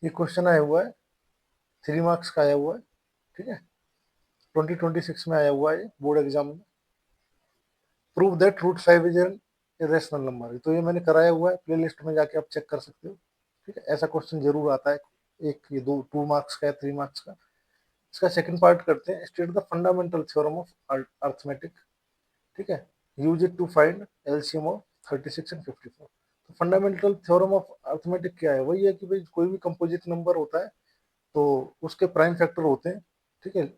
ये क्वेश्चन आया हुआ है, 3 मार्क्स का आया हुआ है, ठीक है, 2026 में आया हुआ है बोर्ड एग्जाम में। Prove that root 5 is an irrational number. तो ये मैंने कराया हुआ है, प्ले लिस्ट में जाके आप चेक कर सकते हो, ठीक है। ऐसा क्वेश्चन जरूर आता है, एक ये 2 मार्क्स का है, 3 मार्क्स का। इसका सेकंड पार्ट करते हैं, state the fundamental theorem of arithmetic, ठीक है, use it to find LCM of 36 and 54। तो फंडामेंटल थ्योरम ऑफ अर्थमेटिक क्या है? वही है कि भाई कोई भी कंपोजिट नंबर होता है तो उसके प्राइम फैक्टर होते हैं, ठीक है,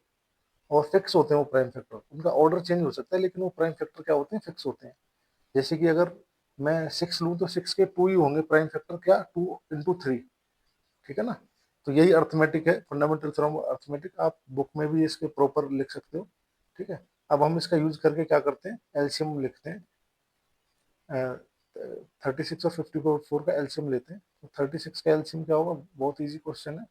और फिक्स होते हैं वो प्राइम फैक्टर। उनका ऑर्डर चेंज हो सकता है लेकिन वो प्राइम फैक्टर क्या होते हैं? फिक्स होते हैं। जैसे कि अगर मैं 6 लूँ तो 6 के 2 ही होंगे प्राइम फैक्टर, क्या? 2 into 3, ठीक है ना। तो यही अर्थमेटिक है, फंडामेंटल थ्योरम ऑफ अर्थमेटिक। आप बुक में भी इसके प्रॉपर लिख सकते हो, ठीक है। अब हम इसका यूज करके क्या करते हैं, एलसीएम लिखते हैं। 36 और 54 का एलसीएम लेते हैं। तो 36 का एलसीएम क्या होगा? बहुत ईजी क्वेश्चन है,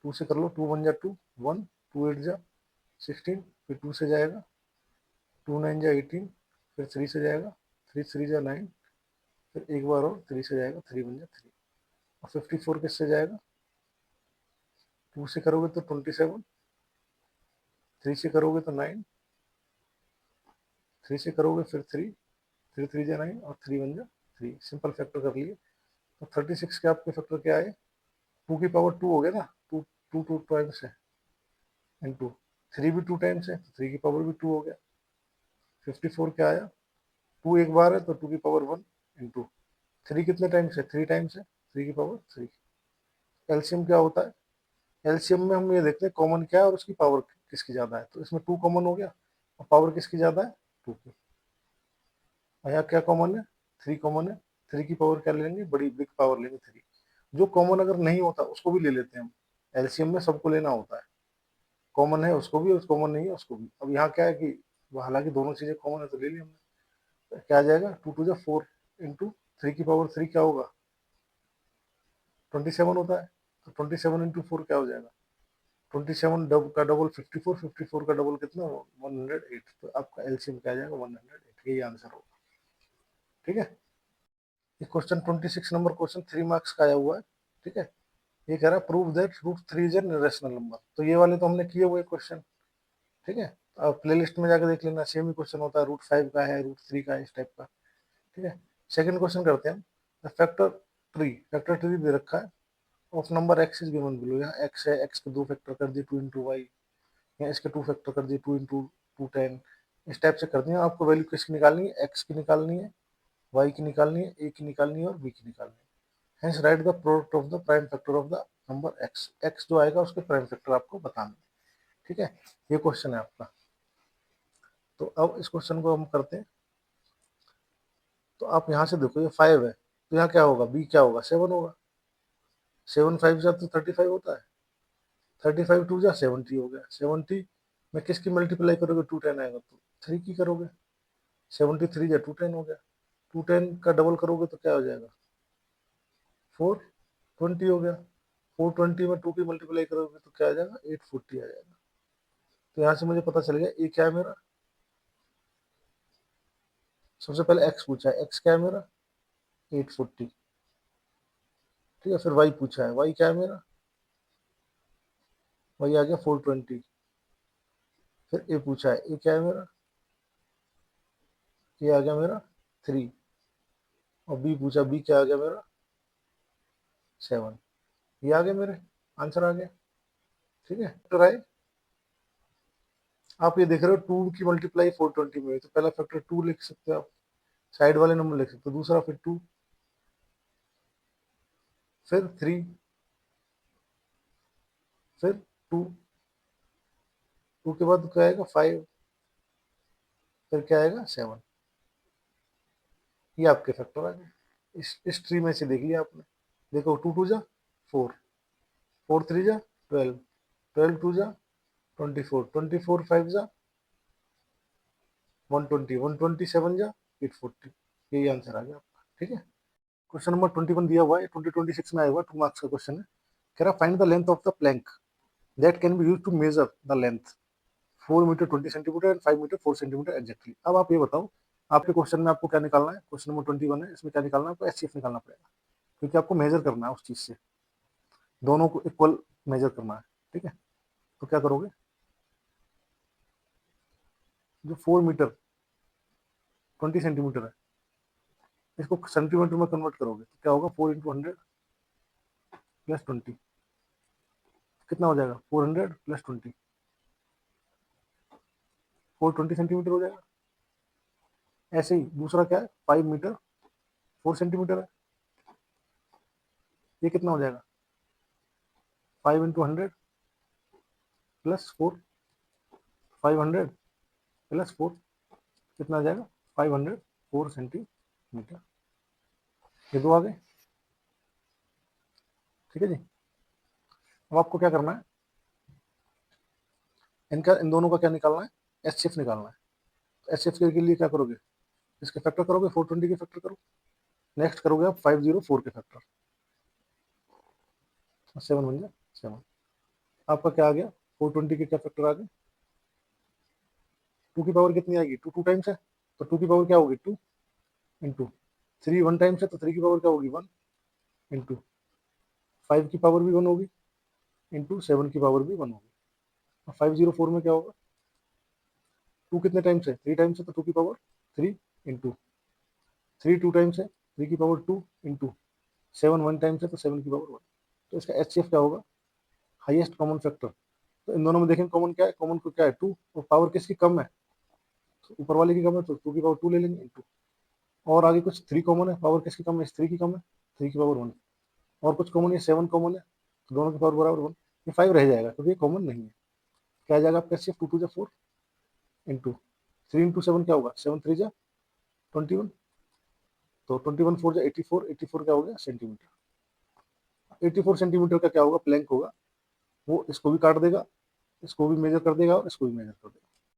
2 से कर लो, 2 1 जा 2, 1, 2 8 जा 16, फिर 2 से जाएगा, 2 9 जा 18, फिर 3 से जाएगा, 3 3 जा 9, फिर एक बार और 3 से जाएगा, 3 1 जा 3। और 54 किससे जाएगा? 2 से करोगे तो 27, 3 से करोगे तो 9, 3 से करोगे फिर 3, 3 3 जा 9, और 3 1 जा 3। सिंपल फैक्टर कर लिए। तो 36 के आपके फैक्टर क्या आए? 2 की पावर 2 हो गया ना, टू टू टू टाइम्स है, इंटू 3 भी 2 टाइम्स है तो 3 की पावर भी 2 हो गया। 54 क्या आया? 2 एक बार है तो 2 की पावर 1, इंटू 3 कितने टाइम्स है? 3 टाइम्स है, 3 की पावर 3। एलसीएम क्या होता है? एलसीएम में हम ये देखते हैं कॉमन क्या है और उसकी पावर किसकी ज्यादा है। तो इसमें 2 कॉमन हो गया, और पावर किसकी ज्यादा है? 2 की। और यहाँ क्या कॉमन है? 3 कॉमन है। 3 की पावर क्या लेंगे? बड़ी बिग पावर लेंगे 3। जो कॉमन अगर नहीं होता उसको भी ले लेते हैं हम। एलसीएम में सबको लेना होता है, कॉमन है उसको भी और कॉमन नहीं है उसको भी। अब यहाँ क्या है कि हालांकि दोनों चीजें कॉमन है तो ले ली हमने। तो क्या आ जाएगा? 2 2 जा 4, इंटू 3 की पावर 3 क्या होगा? 27 होता है। तो 27 into 4 क्या हो जाएगा? 27 का डबल 54, 54 का डबल कितना? 108। तो आपका एलसीएम क्या आ जाएगा? 108। यही आंसर होगा, ठीक है। ये क्वेश्चन 26 नंबर क्वेश्चन 3 मार्क्स का आया हुआ है, ठीक है। ये कह रहा है prove that root 3 is an irrational number. तो ये वाले तो हमने किए हुए क्वेश्चन, ठीक है। अब प्ले लिस्ट में जाकर देख लेना, सेम ही क्वेश्चन होता है, रूट 5 का है, रूट 3 का है, इस टाइप का, ठीक है। सेकंड क्वेश्चन करते हैं हम। फैक्टर ट्री दे रखा है of number x is given below. यहाँ एक्स है, एक्स के 2 फैक्टर कर दिए 2 into y, या इसके 2 फैक्टर कर दिए 2 into 2 10। इस टाइप से कर दिए। आपको वैल्यू किसकी निकालनी है? एक्स की निकालनी है, वाई की निकालनी है, ए की निकालनी है, और बी की निकालनी है। Hence right the product of the prime factor of the number x. X जो आएगा उसके प्राइम फैक्टर आपको बताना है, ठीक है। ये क्वेश्चन है आपका। तो अब इस क्वेश्चन को हम करते हैं। तो आप यहाँ से देखो, ये 5 है तो यहाँ क्या होगा? बी क्या होगा? 7 होगा। 7 5 जा तो 35 होता है। 35 2 जा 70 हो गया। 70 में किसकी मल्टीप्लाई करोगे? 2 10 आएगा तो 3 की करोगे। 73 जा 2 10 हो गया। 2 10 का डबल करोगे तो क्या हो जाएगा? 4 20 हो गया। 4 20 में 2 की मल्टीप्लाई करोगे तो क्या आ जाएगा? 840 आ जाएगा। तो यहाँ से मुझे पता चल गया ए क्या है मेरा। सबसे पहले एक्स पूछा है, एक्स क्या है मेरा? 840, ठीक है। फिर वाई पूछा है, वाई क्या है मेरा? वाई आ गया 420। फिर ए पूछा है, ए क्या है मेरा? ए आ गया मेरा 3। और बी पूछा, बी क्या आ गया मेरा? 7। ये आ गए मेरे, आंसर आ गया, ठीक है। तो आए, आप ये देख रहे हो 2 की मल्टीप्लाई 420 में हुई, तो पहला फैक्टर 2 लिख सकते हो आप, साइड वाले नंबर लिख सकते हो, दूसरा फिर 2, फिर 3, फिर 2, 2 के बाद क्या आएगा? 5, फिर क्या आएगा? 7। ये आपके फैक्टर आ गए। इस ट्री में से देख लिया आपने। देखो 2 2 जा 4, 4 3 जा 12, 12 2 जा 24, 24 5 जा 120, 127 जा 840। यही आंसर आ गया आपका, ठीक है। क्वेश्चन नंबर 21 दिया हुआ है, 2026 में आया हुआ, 2 मार्क्स का क्वेश्चन है। कह रहा find the length of the plank that can be use to measure the length 4 metre 20 centimetre and 5 metre 4 centimetre exactly. अब आप ये बताओ, आपके क्वेश्चन में आपको क्या निकालना है? क्वेश्चन नंबर 21 है, इसमें क्या निकालना है? आपको एचसीएफ निकालना पड़ेगा, क्योंकि आपको मेजर करना है उस चीज से। दोनों को इक्वल मेजर करना है, ठीक है। तो क्या करोगे, जो 4 मीटर 20 सेंटीमीटर है, इसको सेंटीमीटर में कन्वर्ट करोगे तो क्या होगा, 4 × 100 + 20 कितना हो जाएगा, 400 + 20, 420 सेंटीमीटर हो जाएगा। ऐसे ही दूसरा क्या है, 5 मीटर 4 सेंटीमीटर है, ये कितना हो जाएगा, 5 × 100 + 4, 500 + 4 कितना आ जाएगा, 504 सेंटीमीटर। ये दो आ गए, ठीक है जी। अब आपको क्या करना है, इन दोनों का क्या निकालना है, एचसीएफ निकालना है। तो एचसीएफ के लिए क्या करोगे, इसके फैक्टर करोगे, 420 के फैक्टर करो, नेक्स्ट करोगे आप 504 के फैक्टर, 7 बन गया 7। आपका क्या आ गया, 420 के क्या फैक्टर आ गए, 2 की पावर कितनी आएगी, 2 टाइम्स है, तो 2 की पावर क्या होगी, 2 इंटू 3 1 टाइम्स है, तो 3 की पावर क्या होगी, 1 इंटू 5 की पावर भी 1 होगी, इंटू 7 की पावर भी 1 होगी। 504 में क्या होगा, 2 कितने टाइम्स है, 3 टाइम्स है, तो 2 की पावर 3 इंटू 3 2 टाइम्स है, 3 की पावर 2 इंटू 7 1 टाइम्स है, तो 7 की पावर 1। तो इसका एचसीएफ क्या होगा, हाईएस्ट कॉमन फैक्टर। तो इन दोनों में देखें कॉमन क्या है, कॉमन को क्या है, 2, और पावर किसकी कम है, तो ऊपर वाले की कम है, तो 2 की पावर 2 ले लेंगे इंटू, और आगे कुछ 3 कॉमन है, पावर किसकी कम है, 3 की कम है, 3 की पावर 1, और कुछ कॉमन है, 7 कॉमन है, तो दोनों की पावर बराबर 1, ये 5 रह जाएगा क्योंकि ये कॉमन नहीं है। क्या आ जाएगा आपका एचसीएफ, 2 2 जा 4 इंटू 3 इंटू 7 क्या होगा, 7 3 जा 21, तो 21 4 जा 84, 84 क्या हो गया, सेंटीमीटर। 84 सेंटीमीटर का क्या होगा, प्लैंक होगा, वो इसको भी काट देगा, इसको भी मेजर कर देगा और इसको भी मेजर कर देगा।